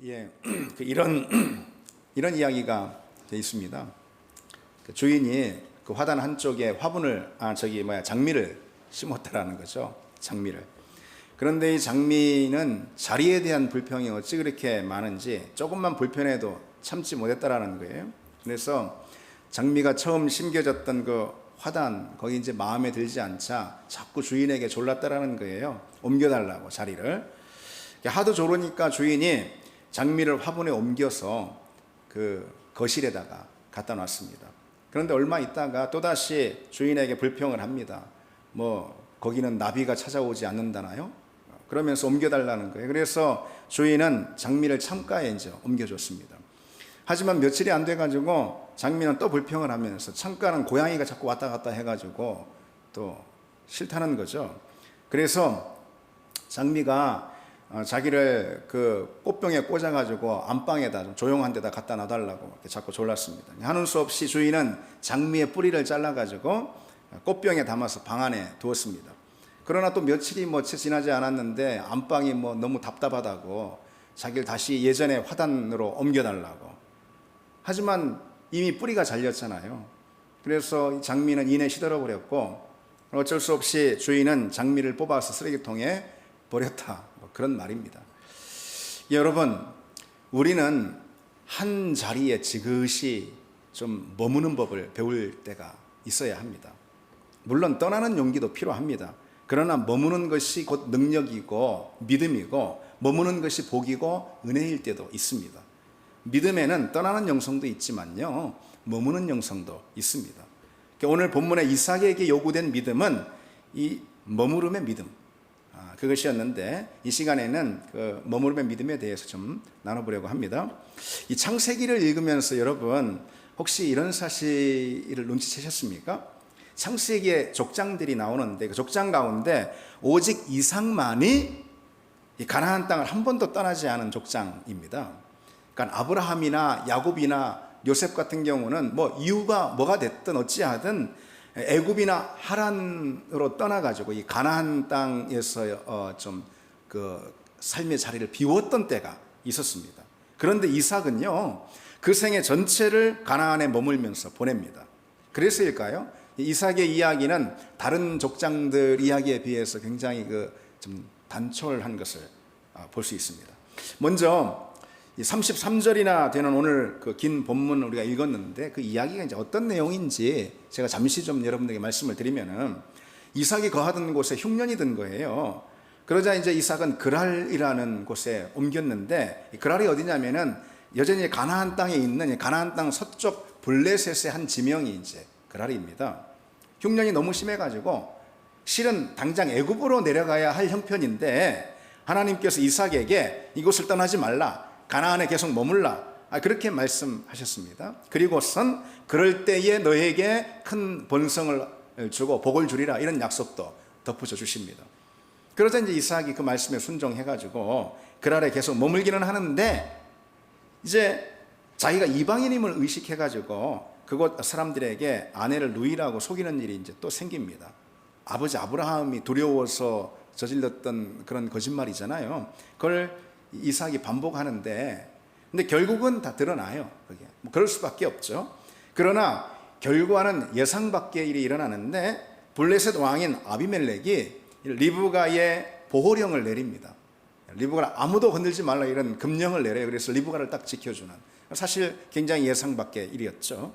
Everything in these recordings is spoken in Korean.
예, 이런 이야기가 되어 있습니다. 주인이 그 화단 한쪽에 장미를 심었다라는 거죠. 장미를. 그런데 이 장미는 자리에 대한 불평이 어찌 그렇게 많은지 조금만 불편해도 참지 못했다라는 거예요. 그래서 장미가 처음 심겨졌던 그 화단, 거기 이제 마음에 들지 않자 자꾸 주인에게 졸랐다라는 거예요. 옮겨달라고 자리를. 하도 조르니까 주인이 장미를 화분에 옮겨서 그 거실에다가 갖다 놨습니다. 그런데 얼마 있다가 또다시 주인에게 불평을 합니다. 거기는 나비가 찾아오지 않는다나요? 그러면서 옮겨달라는 거예요. 그래서 주인은 장미를 창가에 이제 옮겨줬습니다. 하지만 며칠이 안 돼가지고 장미는 또 불평을 하면서 창가는 고양이가 자꾸 왔다 갔다 해가지고 또 싫다는 거죠. 그래서 장미가 자기를 그 꽃병에 꽂아가지고 안방에다 좀 조용한 데다 갖다 놔달라고 자꾸 졸랐습니다. 하는 수 없이 주인은 장미의 뿌리를 잘라가지고 꽃병에 담아서 방 안에 두었습니다. 그러나 또 며칠이 채 지나지 않았는데 안방이 너무 답답하다고 자기를 다시 예전의 화단으로 옮겨달라고. 하지만 이미 뿌리가 잘렸잖아요. 그래서 장미는 이내 시들어버렸고 어쩔 수 없이 주인은 장미를 뽑아서 쓰레기통에 버렸다. 그런 말입니다. 여러분, 우리는 한 자리에 지그시 좀 머무는 법을 배울 때가 있어야 합니다. 물론 떠나는 용기도 필요합니다. 그러나 머무는 것이 곧 능력이고 믿음이고 머무는 것이 복이고 은혜일 때도 있습니다. 믿음에는 떠나는 영성도 있지만요, 머무는 영성도 있습니다. 오늘 본문에 이삭에게 요구된 믿음은 이 머무름의 믿음, 그것이었는데 이 시간에는 그 머무름의 믿음에 대해서 좀 나눠보려고 합니다. 이 창세기를 읽으면서 여러분 혹시 이런 사실을 눈치채셨습니까? 창세기에 족장들이 나오는데 그 족장 가운데 오직 이삭만이 이 가나안 땅을 한 번도 떠나지 않은 족장입니다. 그러니까 아브라함이나 야곱이나 요셉 같은 경우는 이유가 뭐가 됐든 어찌하든 애굽이나 하란으로 떠나가지고 이 가나안 땅에서 좀 그 삶의 자리를 비웠던 때가 있었습니다. 그런데 이삭은요, 그 생애 전체를 가나안에 머물면서 보냅니다. 그래서일까요? 이삭의 이야기는 다른 족장들 이야기에 비해서 굉장히 좀 단촐한 것을 볼 수 있습니다. 먼저 33절이나 되는 오늘 그 긴 본문을 우리가 읽었는데 그 이야기가 이제 어떤 내용인지 제가 잠시 좀 여러분들에게 말씀을 드리면은 이삭이 거하던 곳에 흉년이 든 거예요. 그러자 이제 이삭은 그랄이라는 곳에 옮겼는데 그랄이 어디냐면은 여전히 가나안 땅에 있는 가나안 땅 서쪽 블레셋의 한 지명이 이제 그랄입니다. 흉년이 너무 심해가지고 실은 당장 애굽으로 내려가야 할 형편인데 하나님께서 이삭에게 이곳을 떠나지 말라, 가나안에 계속 머물라, 그렇게 말씀하셨습니다. 그리고선 그럴 때에 너에게 큰 번성을 주고 복을 주리라, 이런 약속도 덧붙여 주십니다. 그러자 이제 이삭이 그 말씀에 순종해가지고 그랄에 계속 머물기는 하는데 이제 자기가 이방인임을 의식해가지고 그곳 사람들에게 아내를 누이라고 속이는 일이 이제 또 생깁니다. 아버지 아브라함이 두려워서 저질렀던 그런 거짓말이잖아요. 그걸 이삭이 반복하는데, 근데 결국은 다 드러나요. 그게 그럴 수밖에 없죠. 그러나 결과는 예상 밖의 일이 일어나는데 블레셋 왕인 아비멜렉이 리브가의 보호령을 내립니다. 리브가를 아무도 건들지 말라, 이런 금령을 내려요. 그래서 리브가를 딱 지켜주는, 사실 굉장히 예상 밖의 일이었죠.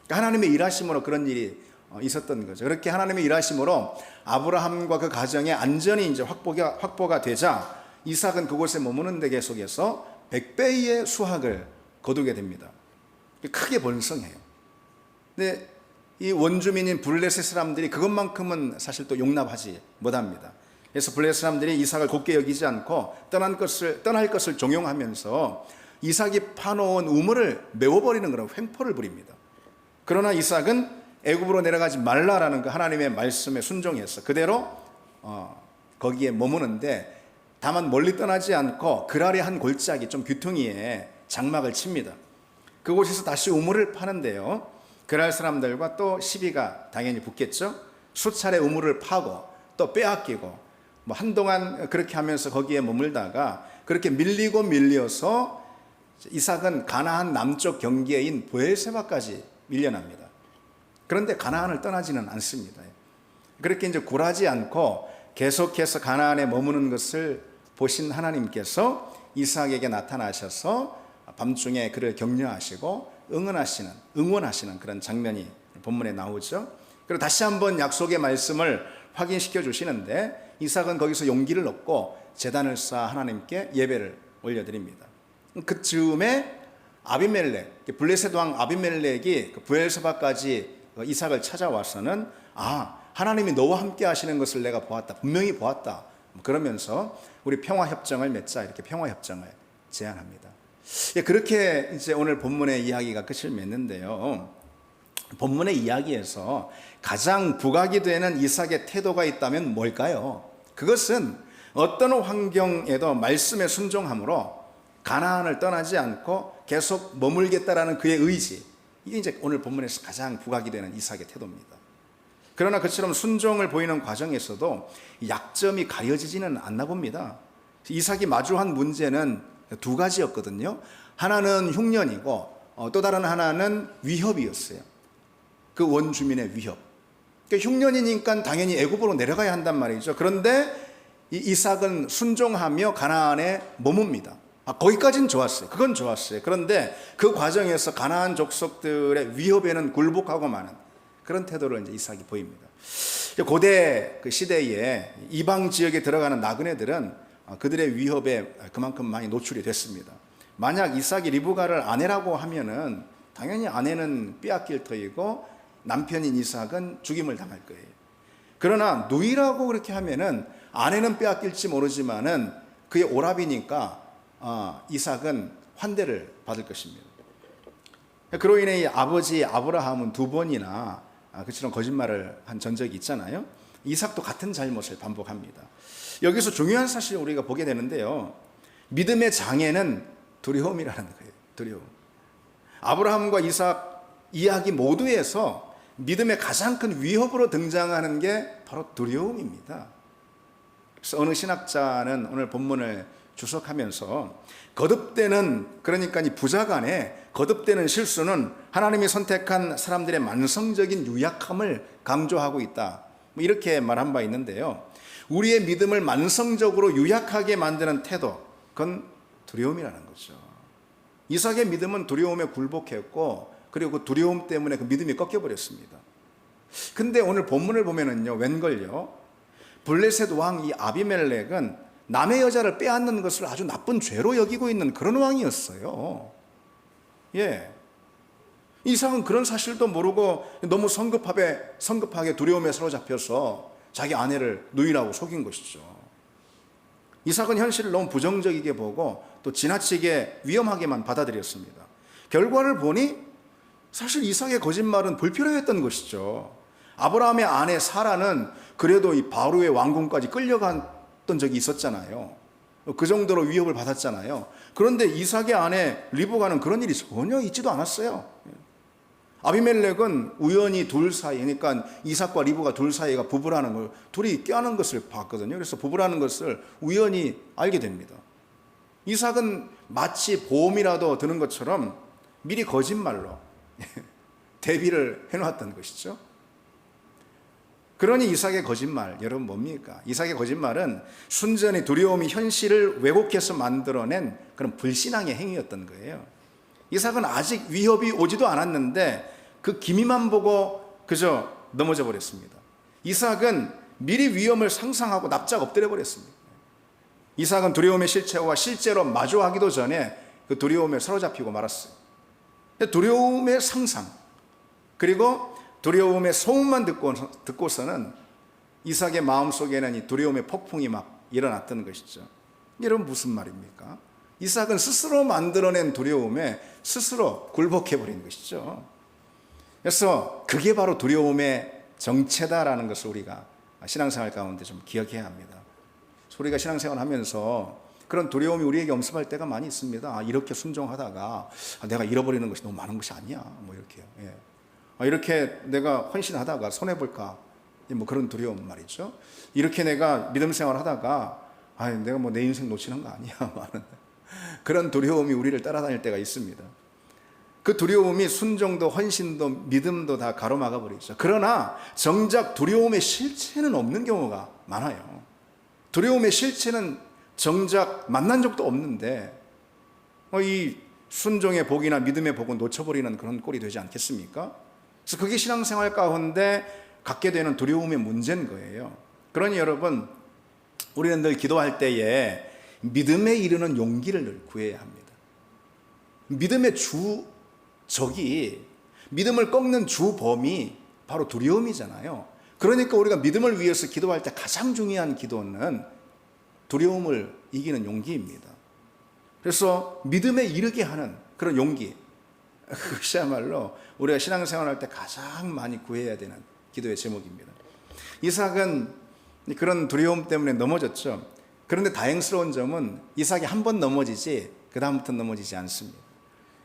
하나님의 일하심으로 그런 일이 있었던 거죠. 그렇게 하나님의 일하심으로 아브라함과 그 가정의 안전이 이제 확보가 되자 이삭은 그곳에 머무는 데 계속해서 100배의 수확을 거두게 됩니다. 크게 번성해요. 근데 이 원주민인 블레셋 사람들이 그것만큼은 사실 또 용납하지 못합니다. 그래서 블레셋 사람들이 이삭을 곱게 여기지 않고 떠날 것을 종용하면서 이삭이 파놓은 우물을 메워버리는 그런 횡포를 부립니다. 그러나 이삭은 애굽으로 내려가지 말라라는 그 하나님의 말씀에 순종해서 그대로 거기에 머무는데, 다만 멀리 떠나지 않고 그랄의 한 골짜기 좀 귀퉁이에 장막을 칩니다. 그곳에서 다시 우물을 파는데요, 그랄 사람들과 또 시비가 당연히 붙겠죠. 수차례 우물을 파고 또 빼앗기고 한동안 그렇게 하면서 거기에 머물다가 그렇게 밀려서 이삭은 가나안 남쪽 경계인 브엘세바까지 밀려납니다. 그런데 가나안을 떠나지는 않습니다. 그렇게 이제 굴하지 않고 계속해서 가나안에 머무는 것을 보신 하나님께서 이삭에게 나타나셔서 밤중에 그를 격려하시고 응원하시는 그런 장면이 본문에 나오죠. 그리고 다시 한번 약속의 말씀을 확인시켜 주시는데 이삭은 거기서 용기를 얻고 제단을 쌓아 하나님께 예배를 올려드립니다. 그 즈음에 아비멜렉, 블레셋 왕 아비멜렉이 브엘세바까지 이삭을 찾아와서는 하나님이 너와 함께 하시는 것을 내가 보았다, 분명히 보았다. 그러면서 우리 평화협정을 맺자, 이렇게 평화협정을 제안합니다. 그렇게 이제 오늘 본문의 이야기가 끝을 맺는데요. 본문의 이야기에서 가장 부각이 되는 이삭의 태도가 있다면 뭘까요? 그것은 어떤 환경에도 말씀에 순종함으로 가나안을 떠나지 않고 계속 머물겠다라는 그의 의지, 이게 이제 오늘 본문에서 가장 부각이 되는 이삭의 태도입니다. 그러나 그처럼 순종을 보이는 과정에서도 약점이 가려지지는 않나 봅니다. 이삭이 마주한 문제는 두 가지였거든요. 하나는 흉년이고 또 다른 하나는 위협이었어요. 그 원주민의 위협. 그러니까 흉년이니까 당연히 애굽으로 내려가야 한단 말이죠. 그런데 이 이삭은 순종하며 가나안에 머뭅니다. 거기까지는 좋았어요. 그건 좋았어요. 그런데 그 과정에서 가나안 족속들의 위협에는 굴복하고 마는 그런 태도를 이제 이삭이 보입니다. 고대 그 시대에 이방 지역에 들어가는 나그네들은 그들의 위협에 그만큼 많이 노출이 됐습니다. 만약 이삭이 리브가를 아내라고 하면은 당연히 아내는 빼앗길 터이고 남편인 이삭은 죽임을 당할 거예요. 그러나 누이라고 그렇게 하면은 아내는 빼앗길지 모르지만은 그의 오랍이니까 이삭은 환대를 받을 것입니다. 그로 인해 이 아버지 아브라함은 두 번이나 그처럼 거짓말을 한 전적이 있잖아요. 이삭도 같은 잘못을 반복합니다. 여기서 중요한 사실을 우리가 보게 되는데요. 믿음의 장애는 두려움이라는 거예요. 두려움. 아브라함과 이삭 이야기 모두에서 믿음의 가장 큰 위협으로 등장하는 게 바로 두려움입니다. 그래서 어느 신학자는 오늘 본문을 주석하면서 거듭되는, 그러니까 이 부자간에 거듭되는 실수는 하나님이 선택한 사람들의 만성적인 유약함을 강조하고 있다, 이렇게 말한 바 있는데요. 우리의 믿음을 만성적으로 유약하게 만드는 태도, 그건 두려움이라는 거죠. 이삭의 믿음은 두려움에 굴복했고, 그리고 그 두려움 때문에 그 믿음이 꺾여버렸습니다. 근데 오늘 본문을 보면은요, 웬걸요, 블레셋 왕 이 아비멜렉은 남의 여자를 빼앗는 것을 아주 나쁜 죄로 여기고 있는 그런 왕이었어요. 이삭은 그런 사실도 모르고 너무 성급하게 두려움에 사로잡혀서 자기 아내를 누이라고 속인 것이죠. 이삭은 현실을 너무 부정적이게 보고 또 지나치게 위험하게만 받아들였습니다. 결과를 보니 사실 이삭의 거짓말은 불필요했던 것이죠. 아브라함의 아내 사라는 그래도 이 바로의 왕궁까지 끌려갔던 적이 있었잖아요. 그 정도로 위협을 받았잖아요. 그런데 이삭의 아내 리브가는 그런 일이 전혀 있지도 않았어요. 아비멜렉은 우연히 둘 사이, 그러니까 이삭과 리브가 둘 사이가 부부라는 걸, 둘이 껴안은 것을 봤거든요. 그래서 부부라는 것을 우연히 알게 됩니다. 이삭은 마치 보험이라도 드는 것처럼 미리 거짓말로 대비를 해놓았던 것이죠. 그러니 이삭의 거짓말, 여러분 뭡니까? 이삭의 거짓말은 순전히 두려움이 현실을 왜곡해서 만들어낸 그런 불신앙의 행위였던 거예요. 이삭은 아직 위협이 오지도 않았는데 그 기미만 보고 그저 넘어져 버렸습니다. 이삭은 미리 위험을 상상하고 납작 엎드려 버렸습니다. 이삭은 두려움의 실체와 실제로 마주하기도 전에 그 두려움에 사로잡히고 말았어요. 두려움의 상상, 그리고 두려움의 소문만 듣고서는 이삭의 마음속에는 이 두려움의 폭풍이 막 일어났던 것이죠. 여러분 무슨 말입니까? 이삭은 스스로 만들어낸 두려움에 스스로 굴복해버린 것이죠. 그래서 그게 바로 두려움의 정체다라는 것을 우리가 신앙생활 가운데 좀 기억해야 합니다. 우리가 신앙생활 하면서 그런 두려움이 우리에게 엄습할 때가 많이 있습니다. 이렇게 순종하다가 내가 잃어버리는 것이 너무 많은 것이 아니야, 뭐 이렇게요. 이렇게 내가 헌신하다가 손해볼까, 뭐 그런 두려움 말이죠. 이렇게 내가 믿음 생활 하다가 내가 뭐 내 인생 놓치는 거 아니야, 그런 두려움이 우리를 따라다닐 때가 있습니다. 그 두려움이 순종도 헌신도 믿음도 다 가로막아 버리죠. 그러나 정작 두려움의 실체는 없는 경우가 많아요. 두려움의 실체는 정작 만난 적도 없는데 이 순종의 복이나 믿음의 복은 놓쳐버리는 그런 꼴이 되지 않겠습니까? 그래서 그게 신앙생활 가운데 갖게 되는 두려움의 문제인 거예요. 그러니 여러분, 우리는 늘 기도할 때에 믿음에 이르는 용기를 늘 구해야 합니다. 믿음의 주적이, 믿음을 꺾는 주범이 바로 두려움이잖아요. 그러니까 우리가 믿음을 위해서 기도할 때 가장 중요한 기도는 두려움을 이기는 용기입니다. 그래서 믿음에 이르게 하는 그런 용기, 그것이야말로 우리가 신앙생활할 때 가장 많이 구해야 되는 기도의 제목입니다. 이삭은 그런 두려움 때문에 넘어졌죠. 그런데 다행스러운 점은 이삭이 한 번 넘어지지 그 다음부터는 넘어지지 않습니다.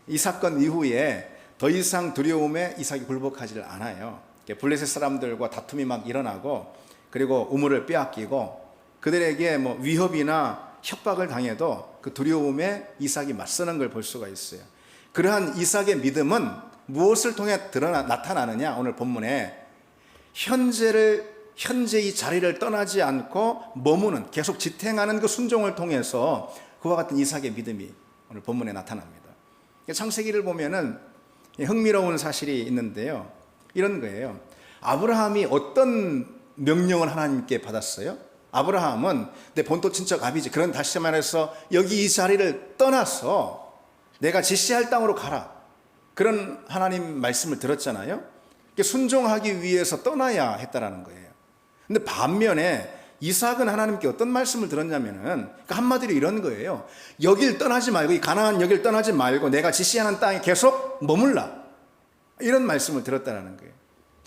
이 사건 이후에 더 이상 두려움에 이삭이 굴복하지를 않아요. 블레셋 사람들과 다툼이 막 일어나고, 그리고 우물을 빼앗기고, 그들에게 위협이나 협박을 당해도 그 두려움에 이삭이 맞서는 걸 볼 수가 있어요. 그러한 이삭의 믿음은 무엇을 통해 나타나느냐? 오늘 본문에 현재의 자리를 떠나지 않고 머무는, 계속 지탱하는 그 순종을 통해서 그와 같은 이삭의 믿음이 오늘 본문에 나타납니다. 창세기를 보면은 흥미로운 사실이 있는데요. 이런 거예요. 아브라함이 어떤 명령을 하나님께 받았어요? 아브라함은 내 본토 친척 아비지, 그런 다시 말해서 여기 이 자리를 떠나서 내가 지시할 땅으로 가라, 그런 하나님 말씀을 들었잖아요. 순종하기 위해서 떠나야 했다라는 거예요. 근데 반면에 이삭은 하나님께 어떤 말씀을 들었냐면은, 한마디로 이런 거예요. 여길 떠나지 말고, 이 가나안 여길 떠나지 말고 내가 지시하는 땅에 계속 머물라, 이런 말씀을 들었다는 거예요.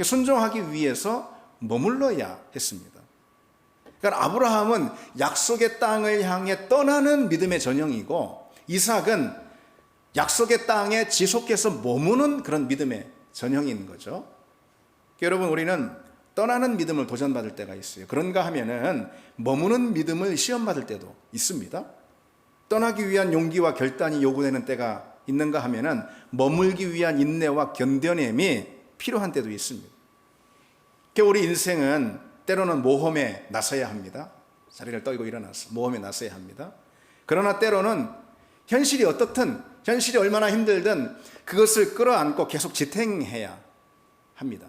순종하기 위해서 머물러야 했습니다. 그러니까 아브라함은 약속의 땅을 향해 떠나는 믿음의 전형이고, 이삭은 약속의 땅에 지속해서 머무는 그런 믿음의 전형인 거죠. 여러분, 우리는 떠나는 믿음을 도전받을 때가 있어요. 그런가 하면은 머무는 믿음을 시험받을 때도 있습니다. 떠나기 위한 용기와 결단이 요구되는 때가 있는가 하면은 머물기 위한 인내와 견뎌냄이 필요한 때도 있습니다. 우리 인생은 때로는 모험에 나서야 합니다. 자리를 떨고 일어나서 모험에 나서야 합니다. 그러나 때로는 현실이 어떻든, 현실이 얼마나 힘들든 그것을 끌어안고 계속 지탱해야 합니다.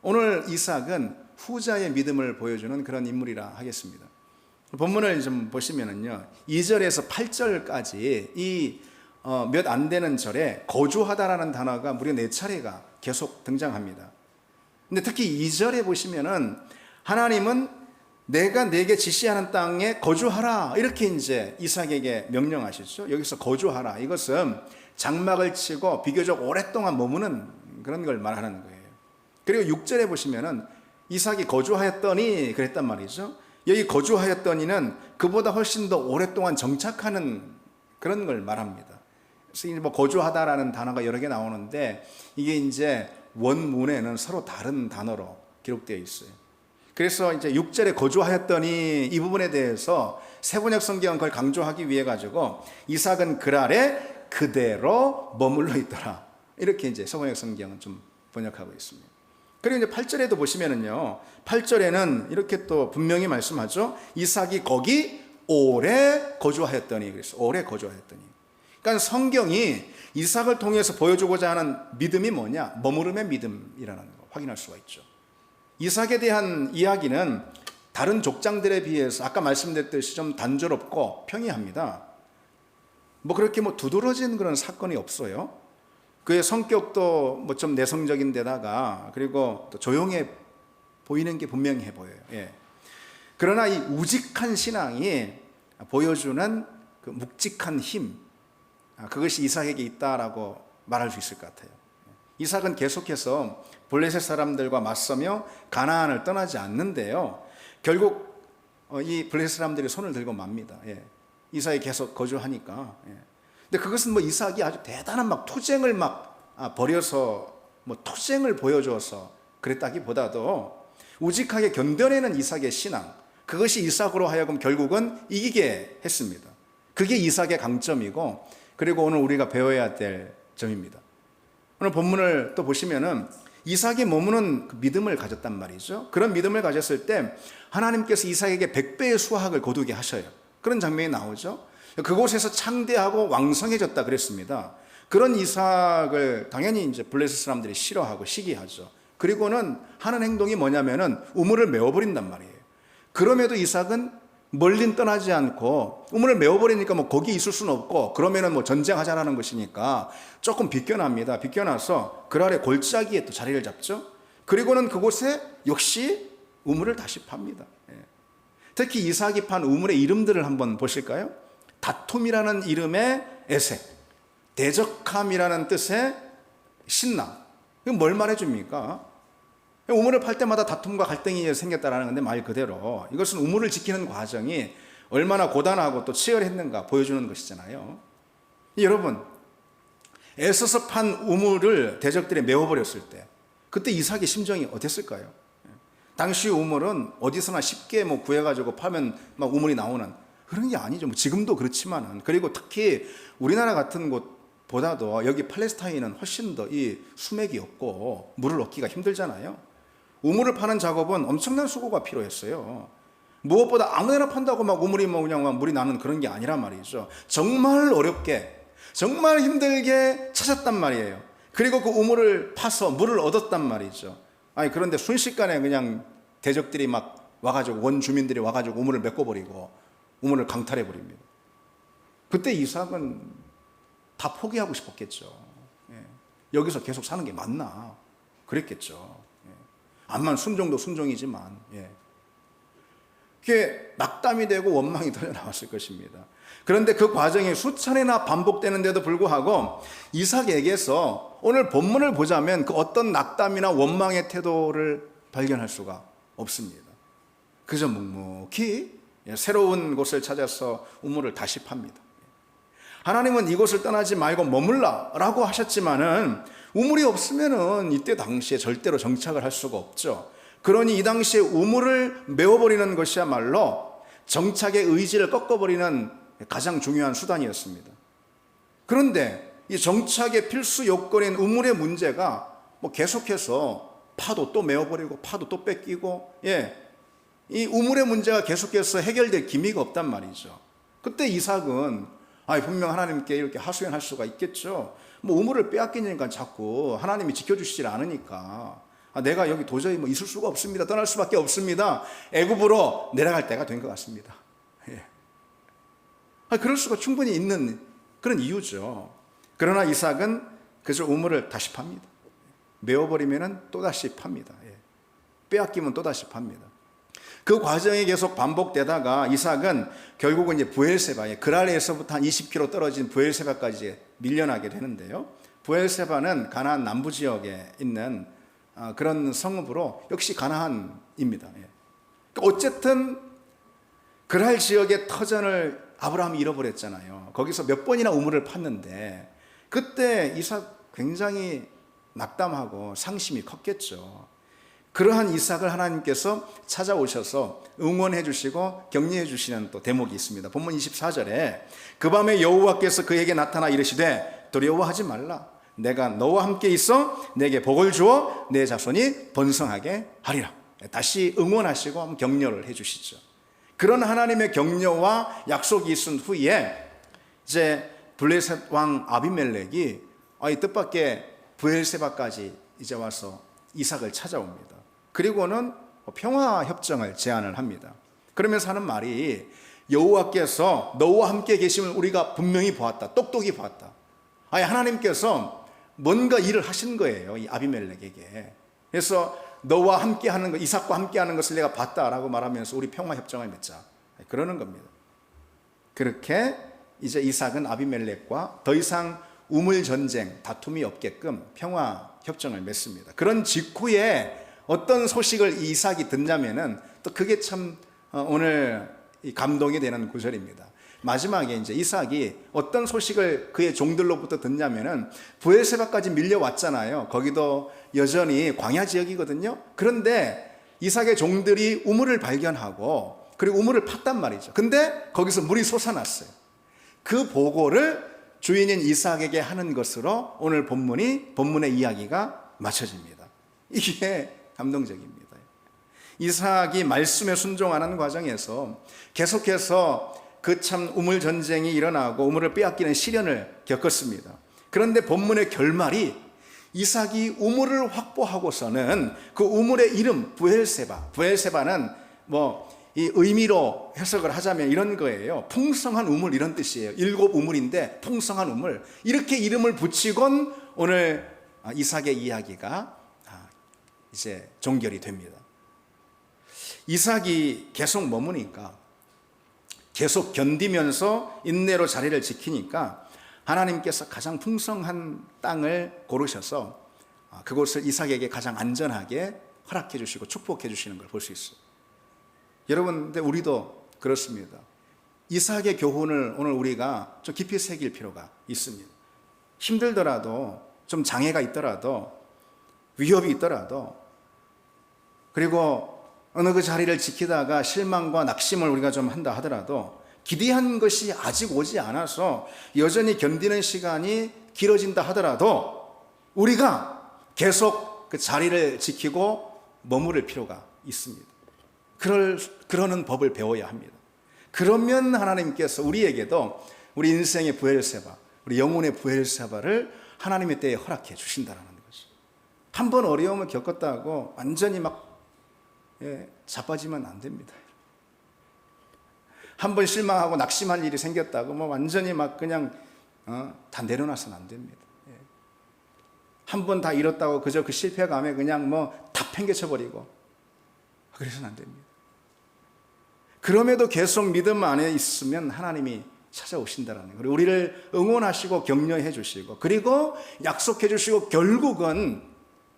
오늘 이삭은 후자의 믿음을 보여주는 그런 인물이라 하겠습니다. 본문을 좀 보시면은요, 2절에서 8절까지 이 몇 안 되는 절에 거주하다라는 단어가 무려 4차례가 계속 등장합니다. 근데 특히 2절에 보시면은 하나님은 내가 내게 지시하는 땅에 거주하라, 이렇게 이제 이삭에게 명령하시죠. 여기서 거주하라, 이것은 장막을 치고 비교적 오랫동안 머무는 그런 걸 말하는 거예요. 그리고 6절에 보시면은 이삭이 거주하였더니 그랬단 말이죠. 여기 거주하였더니는 그보다 훨씬 더 오랫동안 정착하는 그런 걸 말합니다. 그래서 거주하다라는 단어가 여러 개 나오는데, 이게 이제 원문에는 서로 다른 단어로 기록되어 있어요. 그래서 이제 6절에 거주하였더니 이 부분에 대해서 세번역 성경은 그걸 강조하기 위해 가지고 이삭은 그랄에 그대로 머물러 있더라, 이렇게 이제 세번역 성경은 좀 번역하고 있습니다. 그리고 이제 8절에도 보시면은요, 8절에는 이렇게 또 분명히 말씀하죠. 이삭이 거기 오래 거주하였더니, 그래서 오래 거주하였더니. 그러니까 성경이 이삭을 통해서 보여주고자 하는 믿음이 뭐냐? 머무름의 믿음이라는 거 확인할 수가 있죠. 이삭에 대한 이야기는 다른 족장들에 비해서 아까 말씀드렸듯이 좀 단조롭고 평이합니다. 그렇게 두드러진 그런 사건이 없어요. 그의 성격도 좀 내성적인 데다가, 그리고 또 조용해 보이는 게 분명해 보여요. 예. 그러나 이 우직한 신앙이 보여주는 그 묵직한 힘, 그것이 이삭에게 있다라고 말할 수 있을 것 같아요. 이삭은 계속해서 블레셋 사람들과 맞서며 가나안을 떠나지 않는데요, 결국 이 블레셋 사람들이 손을 들고 맙니다. 예. 이삭이 계속 거주하니까. 예. 근데 그것은 이삭이 아주 대단한 투쟁을 벌여서 투쟁을 보여줘서 그랬다기보다도 우직하게 견뎌내는 이삭의 신앙, 그것이 이삭으로 하여금 결국은 이기게 했습니다. 그게 이삭의 강점이고, 그리고 오늘 우리가 배워야 될 점입니다. 오늘 본문을 또 보시면은 이삭이 머무는 그 믿음을 가졌단 말이죠. 그런 믿음을 가졌을 때 하나님께서 이삭에게 100배의 수확을 거두게 하셔요. 그런 장면이 나오죠. 그곳에서 창대하고 왕성해졌다 그랬습니다. 그런 이삭을 당연히 이제 블레셋 사람들이 싫어하고 시기하죠. 그리고는 하는 행동이 뭐냐면은 우물을 메워버린단 말이에요. 그럼에도 이삭은 멀리 떠나지 않고, 우물을 메워버리니까 뭐 거기 있을 수는 없고, 그러면은 뭐 전쟁하자라는 것이니까 조금 비껴납니다. 비껴나서 그 아래 골짜기에 또 자리를 잡죠. 그리고는 그곳에 역시 우물을 다시 팝니다. 특히 이삭이 판 우물의 이름들을 한번 보실까요? 다툼이라는 이름의 에색, 대적함이라는 뜻의 신나. 이건 뭘 말해줍니까? 우물을 팔 때마다 다툼과 갈등이 생겼다라는 건데, 말 그대로 이것은 우물을 지키는 과정이 얼마나 고단하고 또 치열했는가 보여주는 것이잖아요. 여러분, 애써서 판 우물을 대적들이 메워버렸을 때 그때 이삭의 심정이 어땠을까요? 당시 우물은 어디서나 쉽게 뭐 구해가지고 파면 막 우물이 나오는 그런 게 아니죠. 뭐 지금도 그렇지만은. 그리고 특히 우리나라 같은 곳보다도 여기 팔레스타인은 훨씬 더 이 수맥이 없고 물을 얻기가 힘들잖아요. 우물을 파는 작업은 엄청난 수고가 필요했어요. 무엇보다 아무데나 판다고 막 우물이 뭐 그냥 막 물이 나는 그런 게 아니란 말이죠. 정말 어렵게, 정말 힘들게 찾았단 말이에요. 그리고 그 우물을 파서 물을 얻었단 말이죠. 아니, 그런데 순식간에 그냥 대적들이 막 와가지고, 원주민들이 와가지고 우물을 메꿔버리고 우물을 강탈해버립니다. 그때 이삭은 다 포기하고 싶었겠죠. 여기서 계속 사는 게 맞나 그랬겠죠. 암만 순종도 순종이지만, 그게 낙담이 되고 원망이 터져 나왔을 것입니다. 그런데 그 과정이 수차례나 반복되는데도 불구하고 이삭에게서 오늘 본문을 보자면 그 어떤 낙담이나 원망의 태도를 발견할 수가 없습니다. 그저 묵묵히 새로운 곳을 찾아서 우물을 다시 팝니다. 하나님은 이곳을 떠나지 말고 머물라라고 하셨지만은 우물이 없으면은 이때 당시에 절대로 정착을 할 수가 없죠. 그러니 이 당시에 우물을 메워버리는 것이야말로 정착의 의지를 꺾어버리는 가장 중요한 수단이었습니다. 그런데 이 정착의 필수 요건인 우물의 문제가 뭐 계속해서 파도 또 메워버리고 파도 또 뺏기고, 이 우물의 문제가 계속해서 해결될 기미가 없단 말이죠. 그때 이삭은 분명 하나님께 이렇게 하소연할 수가 있겠죠. 뭐 우물을 빼앗기니까 자꾸 하나님이 지켜주시질 않으니까 내가 여기 도저히 뭐 있을 수가 없습니다. 떠날 수밖에 없습니다. 애굽으로 내려갈 때가 된 것 같습니다. 그럴 수가 충분히 있는 그런 이유죠. 그러나 이삭은 그저 우물을 다시 팝니다. 메워버리면 또다시 팝니다. 빼앗기면 또다시 팝니다. 그 과정이 계속 반복되다가 이삭은 결국은 이제 부엘세바에, 그랄에서부터 한 20km 떨어진 부엘세바까지 밀려나게 되는데요. 부엘세바는 가나안 남부 지역에 있는 그런 성읍으로 역시 가나안입니다. 어쨌든 그랄 지역의 터전을 아브라함이 잃어버렸잖아요. 거기서 몇 번이나 우물을 팠는데 그때 이삭 굉장히 낙담하고 상심이 컸겠죠. 그러한 이삭을 하나님께서 찾아오셔서 응원해 주시고 격려해 주시는 또 대목이 있습니다. 본문 24절에 그 밤에 여호와께서 그에게 나타나 이르시되 두려워하지 말라. 내가 너와 함께 있어 내게 복을 주어 내 자손이 번성하게 하리라. 다시 응원하시고 격려를 해 주시죠. 그런 하나님의 격려와 약속이 있은 후에 이제 블레셋 왕 아비멜렉이 이 뜻밖의 부엘세바까지 이제 와서 이삭을 찾아옵니다. 그리고는 평화 협정을 제안을 합니다. 그러면서 하는 말이 여호와께서 너와 함께 계심을 우리가 분명히 보았다. 똑똑히 보았다. 하나님께서 뭔가 일을 하신 거예요. 이 아비멜렉에게. 그래서 너와 함께 하는 것, 이삭과 함께 하는 것을 내가 봤다라고 말하면서 우리 평화 협정을 맺자. 그러는 겁니다. 그렇게 이제 이삭은 아비멜렉과 더 이상 우물 전쟁, 다툼이 없게끔 평화 협정을 맺습니다. 그런 직후에 어떤 소식을 이삭이 듣냐면은 또 그게 참 오늘 감동이 되는 구절입니다. 마지막에 이제 이삭이 어떤 소식을 그의 종들로부터 듣냐면은 부엘세바까지 밀려왔잖아요. 거기도 여전히 광야 지역이거든요. 그런데 이삭의 종들이 우물을 발견하고 그리고 우물을 팠단 말이죠. 근데 거기서 물이 솟아났어요. 그 보고를 주인인 이삭에게 하는 것으로 오늘 본문의 이야기가 마쳐집니다. 이게 감동적입니다. 이삭이 말씀에 순종하는 과정에서 계속해서 그 참 우물 전쟁이 일어나고 우물을 빼앗기는 시련을 겪었습니다. 그런데 본문의 결말이 이삭이 우물을 확보하고서는 그 우물의 이름 부엘세바는 이 의미로 해석을 하자면 이런 거예요. 풍성한 우물 이런 뜻이에요. 7 우물인데 풍성한 우물, 이렇게 이름을 붙이곤 오늘 이삭의 이야기가 이제 종결이 됩니다. 이삭이 계속 머무니까, 계속 견디면서 인내로 자리를 지키니까 하나님께서 가장 풍성한 땅을 고르셔서 그곳을 이삭에게 가장 안전하게 허락해 주시고 축복해 주시는 걸 볼 수 있어요. 여러분, 근데 우리도 그렇습니다. 이삭의 교훈을 오늘 우리가 좀 깊이 새길 필요가 있습니다. 힘들더라도, 좀 장애가 있더라도, 위협이 있더라도, 그리고 어느 그 자리를 지키다가 실망과 낙심을 우리가 좀 한다 하더라도 기대한 것이 아직 오지 않아서 여전히 견디는 시간이 길어진다 하더라도 우리가 계속 그 자리를 지키고 머무를 필요가 있습니다. 그러는 법을 배워야 합니다. 그러면 하나님께서 우리에게도 우리 인생의 부엘세바, 우리 영혼의 부엘세바를 하나님의 때에 허락해 주신다는 거죠. 한 번 어려움을 겪었다고 완전히 자빠지면 안 됩니다. 한 번 실망하고 낙심할 일이 생겼다고 완전히 그냥 다 내려놔서는 안 됩니다. 한 번 다 잃었다고 그저 그 실패감에 그냥 다 팽개쳐버리고 그래서는 안 됩니다. 그럼에도 계속 믿음 안에 있으면 하나님이 찾아오신다는 거예요. 우리를 응원하시고 격려해 주시고, 그리고 약속해 주시고, 결국은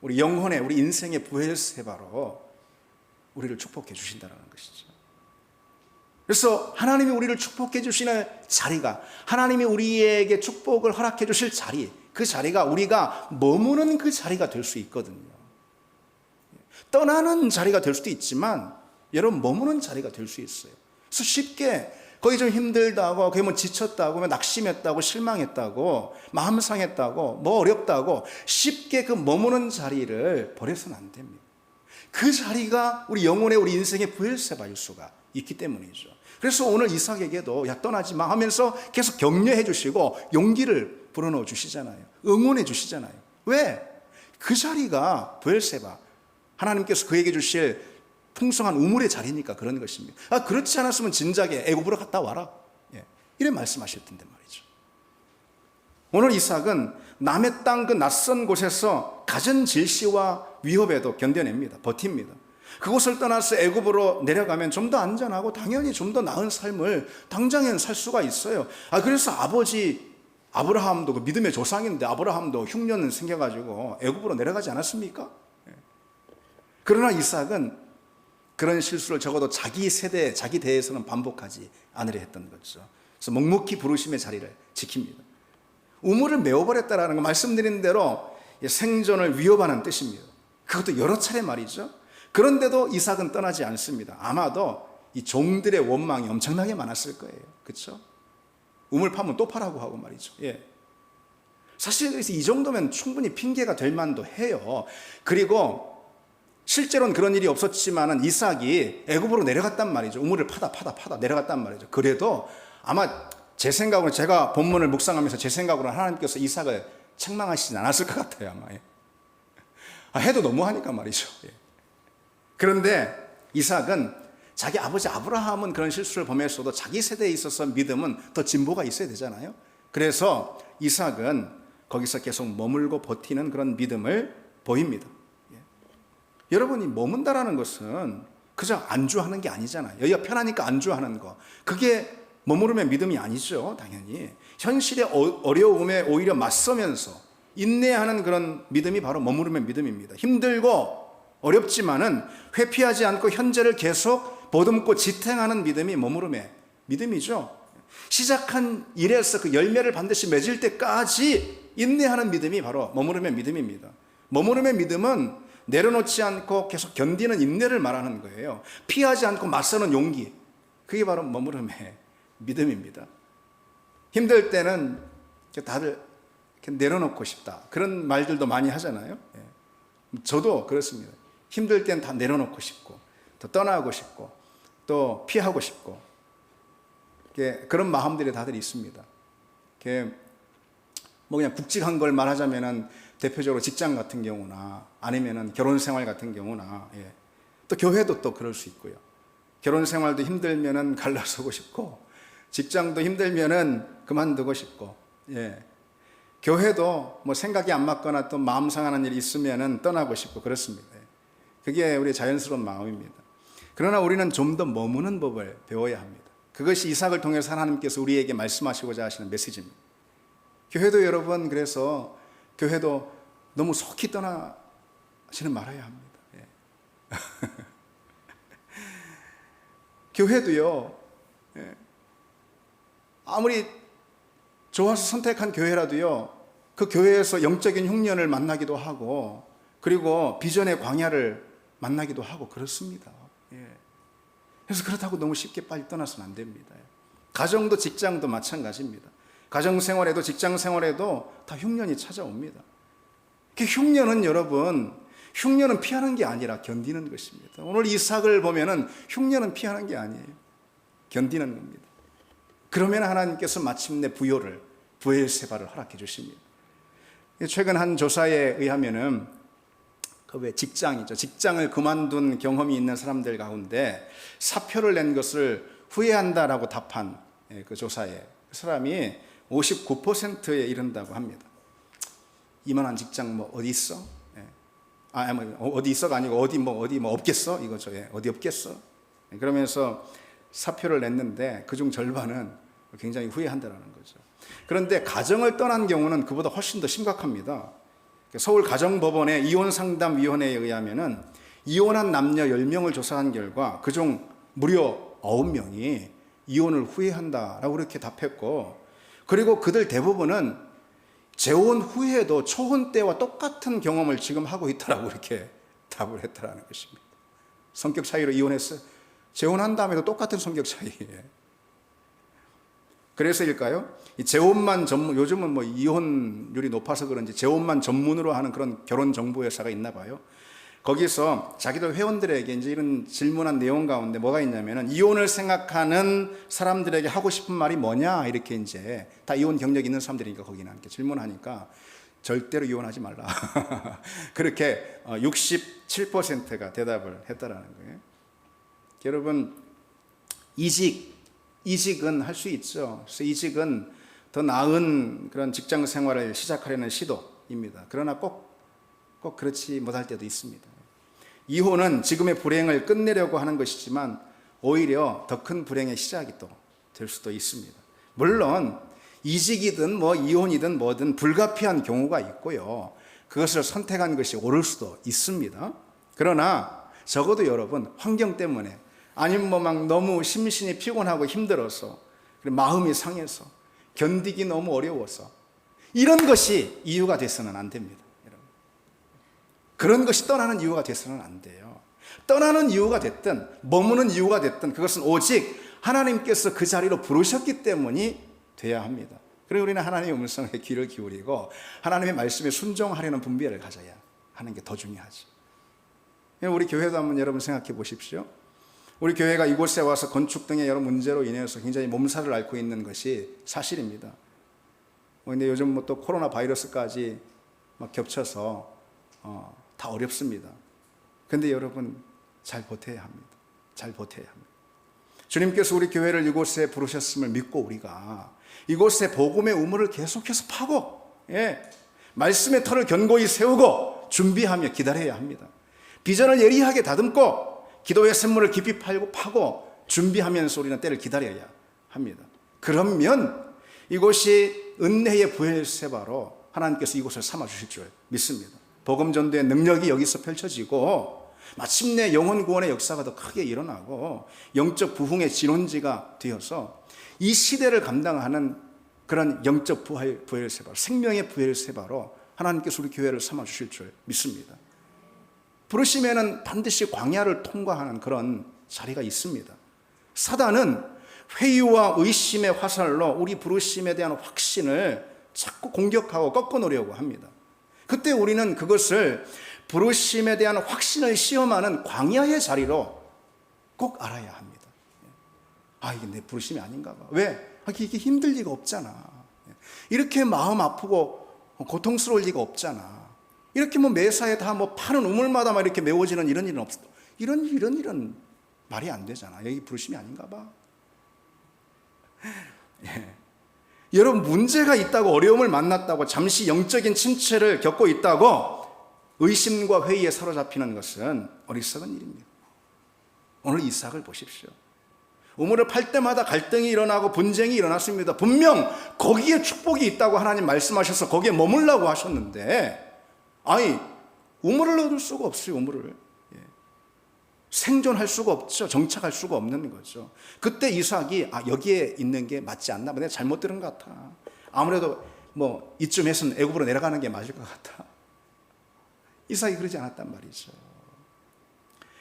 우리 영혼의, 우리 인생의 부엘세바로 우리를 축복해 주신다는 것이죠. 그래서 하나님이 우리를 축복해 주시는 자리가, 하나님이 우리에게 축복을 허락해 주실 자리, 그 자리가 우리가 머무는 그 자리가 될 수 있거든요. 떠나는 자리가 될 수도 있지만 여러분, 머무는 자리가 될 수 있어요. 그래서 쉽게 거기 좀 힘들다고, 거기 지쳤다고, 낙심했다고, 실망했다고, 마음 상했다고, 어렵다고 쉽게 그 머무는 자리를 버려서는 안 됩니다. 그 자리가 우리 영혼의, 우리 인생의 부엘세바일 수가 있기 때문이죠. 그래서 오늘 이삭에게도 떠나지 마 하면서 계속 격려해 주시고 용기를 불어넣어 주시잖아요. 응원해 주시잖아요. 왜? 그 자리가 부엘세바, 하나님께서 그에게 주실 풍성한 우물의 자리니까 그런 것입니다. 그렇지 않았으면 진작에 애굽으로 갔다 와라, 이래 말씀하실 텐데 말이죠. 오늘 이삭은 남의 땅 그 낯선 곳에서 갖은 질시와 위협에도 견뎌냅니다. 버팁니다. 그곳을 떠나서 애굽으로 내려가면 좀 더 안전하고 당연히 좀 더 나은 삶을 당장엔 살 수가 있어요. 그래서 아버지 아브라함도 그 믿음의 조상인데 아브라함도 흉년 생겨가지고 애굽으로 내려가지 않았습니까? 그러나 이삭은 그런 실수를 적어도 자기 세대, 자기 대에서는 반복하지 않으려 했던 거죠. 그래서 묵묵히 부르심의 자리를 지킵니다. 우물을 메워버렸다라는 거, 말씀드린 대로 생존을 위협하는 뜻입니다. 그것도 여러 차례 말이죠. 그런데도 이삭은 떠나지 않습니다. 아마도 이 종들의 원망이 엄청나게 많았을 거예요. 그렇죠? 우물 파면 또 파라고 하고 말이죠. 사실 그래서 이 정도면 충분히 핑계가 될 만도 해요. 그리고 실제로는 그런 일이 없었지만은 이삭이 애굽으로 내려갔단 말이죠. 우물을 파다 내려갔단 말이죠. 그래도 아마 제 생각으로, 제가 본문을 묵상하면서 제 생각으로 하나님께서 이삭을 책망하시진 않았을 것 같아요. 아마 해도 너무하니까 말이죠. 그런데 이삭은 자기 아버지 아브라함은 그런 실수를 범했어도 자기 세대에 있어서 믿음은 더 진보가 있어야 되잖아요. 그래서 이삭은 거기서 계속 머물고 버티는 그런 믿음을 보입니다. 여러분이 머문다라는 것은 그저 안주하는 게 아니잖아요. 여기가 편하니까 안주하는 거, 그게 머무름의 믿음이 아니죠. 당연히 현실의 어려움에 오히려 맞서면서 인내하는 그런 믿음이 바로 머무름의 믿음입니다. 힘들고 어렵지만은 회피하지 않고 현재를 계속 보듬고 지탱하는 믿음이 머무름의 믿음이죠. 시작한 일에서 그 열매를 반드시 맺을 때까지 인내하는 믿음이 바로 머무름의 믿음입니다. 머무름의 믿음은 내려놓지 않고 계속 견디는 인내를 말하는 거예요. 피하지 않고 맞서는 용기, 그게 바로 머무름의 믿음입니다. 힘들 때는 다들 내려놓고 싶다, 그런 말들도 많이 하잖아요. 저도 그렇습니다. 힘들 땐 다 내려놓고 싶고, 또 떠나고 싶고, 또 피하고 싶고, 그런 마음들이 다들 있습니다. 뭐 그냥 굵직한 걸 말하자면은 대표적으로 직장 같은 경우나 아니면은 결혼 생활 같은 경우나, 또 교회도 또 그럴 수 있고요. 결혼 생활도 힘들면은 갈라서고 싶고, 직장도 힘들면은 그만두고 싶고, 교회도 뭐 생각이 안 맞거나 또 마음 상하는 일이 있으면은 떠나고 싶고 그렇습니다. 그게 우리의 자연스러운 마음입니다. 그러나 우리는 좀 더 머무는 법을 배워야 합니다. 그것이 이삭을 통해서 하나님께서 우리에게 말씀하시고자 하시는 메시지입니다. 교회도 여러분, 그래서 교회도 너무 속히 떠나시는 말아야 합니다. 교회도요, 아무리 좋아서 선택한 교회라도요, 그 교회에서 영적인 흉년을 만나기도 하고, 그리고 비전의 광야를 만나기도 하고 그렇습니다. 그래서 그렇다고 너무 쉽게 빨리 떠나서는 안 됩니다. 가정도 직장도 마찬가지입니다. 가정생활에도 직장생활에도 다 흉년이 찾아옵니다. 그 흉년은 여러분, 흉년은 피하는 게 아니라 견디는 것입니다. 오늘 이삭을 보면은 흉년은 피하는 게 아니에요. 견디는 겁니다. 그러면 하나님께서 마침내 부엘세바를 허락해 주십니다. 최근 한 조사에 의하면은 그 왜 직장이죠. 직장을 그만둔 경험이 있는 사람들 가운데 사표를 낸 것을 후회한다라고 답한 그 조사에 그 사람이 59%에 이른다고 합니다. 이만한 직장 뭐 어디 있어? 어디 있어가 아니고 어디 뭐 없겠어? 이거죠. 어디 없겠어? 그러면서 사표를 냈는데 그중 절반은 굉장히 후회한다라는 거죠. 그런데 가정을 떠난 경우는 그보다 훨씬 더 심각합니다. 서울 가정법원의 이혼상담위원회에 의하면은 이혼한 남녀 10명을 조사한 결과 그중 무려 9명이 이혼을 후회한다라고 그렇게 답했고, 그리고 그들 대부분은 재혼 후에도 초혼 때와 똑같은 경험을 지금 하고 있다라고 이렇게 답을 했다라는 것입니다. 성격 차이로 이혼했어요. 재혼한 다음에도 똑같은 성격 차이예요. 그래서일까요? 이 재혼만 전문, 요즘은 뭐 이혼율이 높아서 그런지 재혼만 전문으로 하는 그런 결혼 정보 회사가 있나 봐요. 거기서 자기들 회원들에게 이제 이런 질문한 내용 가운데 뭐가 있냐면은, 이혼을 생각하는 사람들에게 하고 싶은 말이 뭐냐, 이렇게 이제 다 이혼 경력 있는 사람들이니까 거기는 이렇게 질문하니까 절대로 이혼하지 말라. 그렇게 67%가 대답을 했다라는 거예요. 여러분, 이직은 할 수 있죠. 그래서 이직은 더 나은 그런 직장 생활을 시작하려는 시도입니다. 그러나 꼭 그렇지 못할 때도 있습니다. 이혼은 지금의 불행을 끝내려고 하는 것이지만 오히려 더 큰 불행의 시작이 또 될 수도 있습니다. 물론 이직이든 뭐 이혼이든 뭐든 불가피한 경우가 있고요, 그것을 선택한 것이 옳을 수도 있습니다. 그러나 적어도 여러분, 환경 때문에 아니면 뭐 막 너무 심신이 피곤하고 힘들어서, 그리고 마음이 상해서, 견디기 너무 어려워서, 이런 것이 이유가 돼서는 안 됩니다. 여러분, 그런 것이 떠나는 이유가 돼서는 안 돼요. 떠나는 이유가 됐든 머무는 이유가 됐든 그것은 오직 하나님께서 그 자리로 부르셨기 때문이 돼야 합니다. 그리고 우리는 하나님의 음성에 귀를 기울이고 하나님의 말씀에 순종하려는 분별을 가져야 하는 게 더 중요하지. 우리 교회도 한번 여러분 생각해 보십시오. 우리 교회가 이곳에 와서 건축 등의 여러 문제로 인해서 굉장히 몸살을 앓고 있는 것이 사실입니다. 근데 요즘 뭐 또 코로나 바이러스까지 막 겹쳐서 다 어렵습니다. 근데 여러분, 잘 버텨야 합니다. 잘 버텨야 합니다. 주님께서 우리 교회를 이곳에 부르셨음을 믿고 우리가 이곳에 복음의 우물을 계속해서 파고, 말씀의 터를 견고히 세우고 준비하며 기다려야 합니다. 비전을 예리하게 다듬고 기도의 샘물을 깊이 파고 준비하면서 우리는 때를 기다려야 합니다. 그러면 이곳이 은혜의 부엘세바로 하나님께서 이곳을 삼아주실 줄 믿습니다. 복음 전도의 능력이 여기서 펼쳐지고 마침내 영혼 구원의 역사가 더 크게 일어나고 영적 부흥의 진원지가 되어서 이 시대를 감당하는 그런 영적 부엘세바, 생명의 부엘세바로 하나님께서 우리 교회를 삼아주실 줄 믿습니다. 부르시면은 반드시 광야를 통과하는 그런 자리가 있습니다. 사단은 회의와 의심의 화살로 우리 부르심에 대한 확신을 자꾸 공격하고 꺾어놓으려고 합니다. 그때 우리는 그것을 부르심에 대한 확신을 시험하는 광야의 자리로 꼭 알아야 합니다. 이게 내 부르심이 아닌가 봐. 왜? 이게 힘들 리가 없잖아. 이렇게 마음 아프고 고통스러울 리가 없잖아. 이렇게 매사에 다 파는 우물마다 막 이렇게 메워지는 이런 일은 없어. 이런 일은 말이 안 되잖아. 여기 부르심이 아닌가 봐. 예. 여러분, 문제가 있다고, 어려움을 만났다고, 잠시 영적인 침체를 겪고 있다고 의심과 회의에 사로잡히는 것은 어리석은 일입니다. 오늘 이삭을 보십시오. 우물을 팔 때마다 갈등이 일어나고 분쟁이 일어났습니다. 분명 거기에 축복이 있다고 하나님 말씀하셔서 거기에 머물라고 하셨는데, 우물을 얻을 수가 없어요. 우물을 생존할 수가 없죠. 정착할 수가 없는 거죠. 그때 이삭이 여기에 있는 게 맞지 않나 봐. 내가 잘못 들은 것 같아. 아무래도 이쯤에서는 애굽으로 내려가는 게 맞을 것 같아. 이삭이 그러지 않았단 말이죠.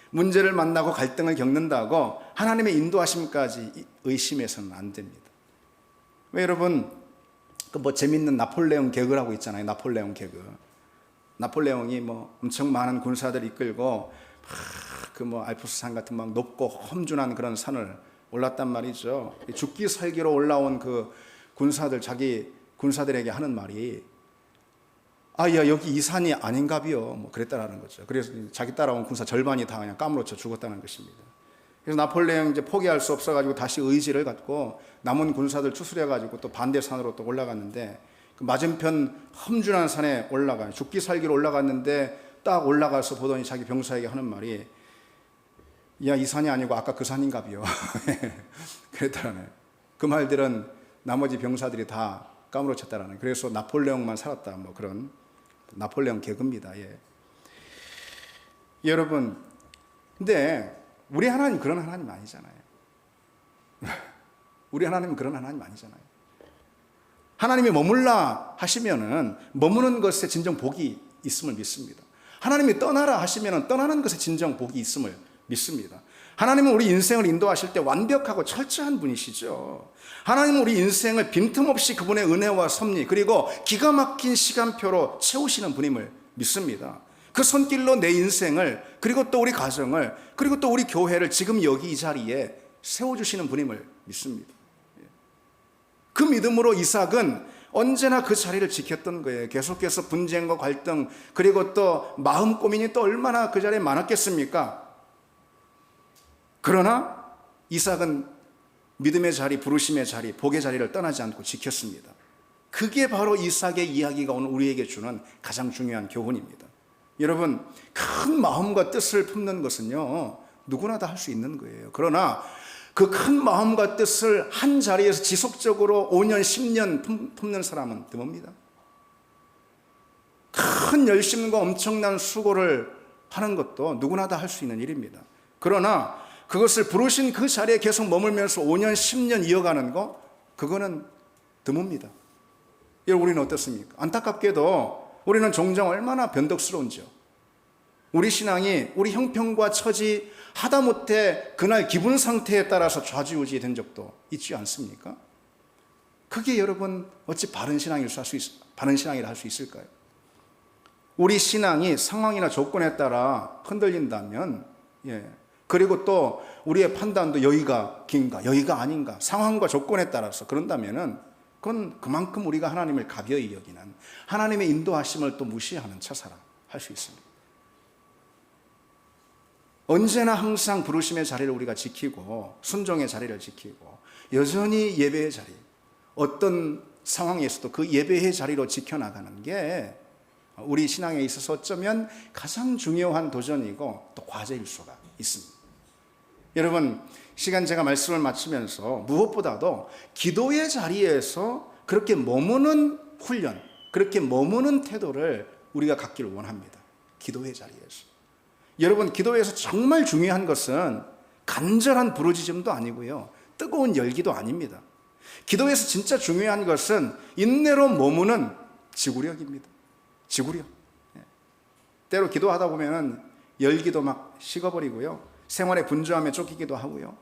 문제를 만나고 갈등을 겪는다고 하나님의 인도하심까지 의심해서는 안 됩니다. 왜 여러분, 재밌는 나폴레옹 개그라고 있잖아요. 나폴레옹 개그. 나폴레옹이 엄청 많은 군사들 이끌고 알프스산 같은 높고 험준한 그런 산을 올랐단 말이죠. 죽기 살기로 올라온 그 군사들, 자기 군사들에게 하는 말이 여기 이 산이 아닌가비요. 그랬다라는 거죠. 그래서 자기 따라온 군사 절반이 다 그냥 까무러쳐 죽었다는 것입니다. 그래서 나폴레옹 이제 포기할 수 없어가지고 다시 의지를 갖고 남은 군사들 추스려가지고 또 반대 산으로 또 올라갔는데, 그 맞은편 험준한 산에 죽기 살기로 올라갔는데 딱 올라가서 보더니 자기 병사에게 하는 말이 이 산이 아니고 아까 그 산인가비요. 그랬다라네. 그 말들은 나머지 병사들이 다 까무러쳤다라는. 그래서 나폴레옹만 살았다. 그런 나폴레옹 개그입니다. 예. 여러분, 근데 우리 하나님 그런 하나님 아니잖아요. 우리 하나님은 그런 하나님 아니잖아요. 하나님이 머물라 하시면은 머무는 것에 진정 복이 있음을 믿습니다. 하나님이 떠나라 하시면은 떠나는 것에 진정 복이 있음을 믿습니다. 하나님은 우리 인생을 인도하실 때 완벽하고 철저한 분이시죠. 하나님은 우리 인생을 빈틈없이 그분의 은혜와 섭리 그리고 기가 막힌 시간표로 채우시는 분임을 믿습니다. 그 손길로 내 인생을, 그리고 또 우리 가정을, 그리고 또 우리 교회를 지금 여기 이 자리에 세워주시는 분임을 믿습니다. 그 믿음으로 이삭은 언제나 그 자리를 지켰던 거예요. 계속해서 분쟁과 갈등, 그리고 또 마음 고민이 또 얼마나 그 자리에 많았겠습니까? 그러나 이삭은 믿음의 자리, 부르심의 자리, 복의 자리를 떠나지 않고 지켰습니다. 그게 바로 이삭의 이야기가 오늘 우리에게 주는 가장 중요한 교훈입니다. 여러분, 큰 마음과 뜻을 품는 것은요, 누구나 다 할 수 있는 거예요. 그러나 그 큰 마음과 뜻을 한 자리에서 지속적으로 5년, 10년 품는 사람은 드뭅니다. 큰 열심과 엄청난 수고를 하는 것도 누구나 다 할 수 있는 일입니다. 그러나 그것을 부르신 그 자리에 계속 머물면서 5년, 10년 이어가는 거, 그거는 드뭅니다. 여러분, 우리는 어떻습니까? 안타깝게도 우리는 종종 얼마나 변덕스러운지요. 우리 신앙이 우리 형편과 처지, 하다못해 그날 기분 상태에 따라서 좌지우지 된 적도 있지 않습니까? 그게 여러분 어찌 바른 신앙이라 할 수 있을까요? 우리 신앙이 상황이나 조건에 따라 흔들린다면, 그리고 또 우리의 판단도 여기가 긴가 여기가 아닌가, 상황과 조건에 따라서 그런다면은 그건 그만큼 우리가 하나님을 가벼이 여기는, 하나님의 인도하심을 또 무시하는 처사라 할 수 있습니다. 언제나 항상 부르심의 자리를 우리가 지키고 순종의 자리를 지키고 여전히 예배의 자리, 어떤 상황에서도 그 예배의 자리로 지켜나가는 게 우리 신앙에 있어서 어쩌면 가장 중요한 도전이고 또 과제일 수가 있습니다. 여러분, 시간 제가 말씀을 마치면서 무엇보다도 기도의 자리에서 그렇게 머무는 훈련, 그렇게 머무는 태도를 우리가 갖기를 원합니다. 기도의 자리에서. 여러분, 기도에서 정말 중요한 것은 간절한 부르짖음도 아니고요, 뜨거운 열기도 아닙니다. 기도에서 진짜 중요한 것은 인내로 머무는 지구력입니다. 지구력. 때로 기도하다 보면 열기도 막 식어버리고요, 생활의 분주함에 쫓기기도 하고요,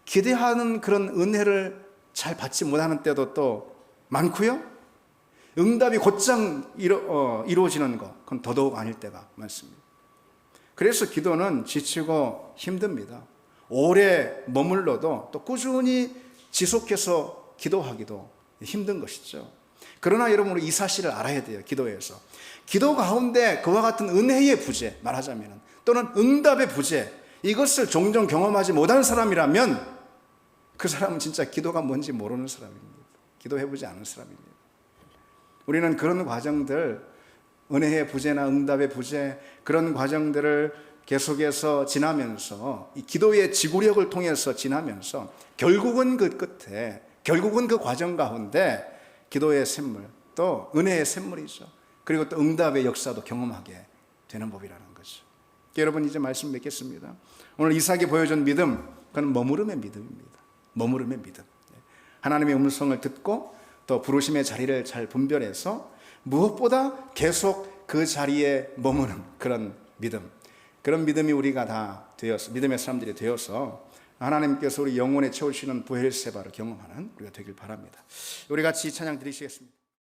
기대하는 그런 은혜를 잘 받지 못하는 때도 또 많고요. 응답이 곧장 이루어지는 것, 그건 더더욱 아닐 때가 많습니다. 그래서 기도는 지치고 힘듭니다. 오래 머물러도 또 꾸준히 지속해서 기도하기도 힘든 것이죠. 그러나 여러분, 우리 이 사실을 알아야 돼요. 기도에서 기도 가운데 그와 같은 은혜의 부재, 말하자면 또는 응답의 부재, 이것을 종종 경험하지 못한 사람이라면 그 사람은 진짜 기도가 뭔지 모르는 사람입니다. 기도해보지 않은 사람입니다. 우리는 그런 과정들, 은혜의 부재나 응답의 부재, 그런 과정들을 계속해서 지나면서 이 기도의 지구력을 통해서 지나면서 결국은 그 끝에, 결국은 그 과정 가운데 기도의 샘물, 또 은혜의 샘물이죠. 그리고 또 응답의 역사도 경험하게 되는 법이라는 거죠. 여러분, 이제 말씀 맺겠습니다. 오늘 이삭이 보여준 믿음, 그건 머무름의 믿음입니다. 머무름의 믿음. 하나님의 음성을 듣고 또 부르심의 자리를 잘 분별해서 무엇보다 계속 그 자리에 머무는 그런 믿음, 그런 믿음이 우리가 다 되어서, 믿음의 사람들이 되어서 하나님께서 우리 영혼에 채우시는 부엘세바를 경험하는 우리가 되길 바랍니다. 우리 같이 찬양 드리시겠습니다.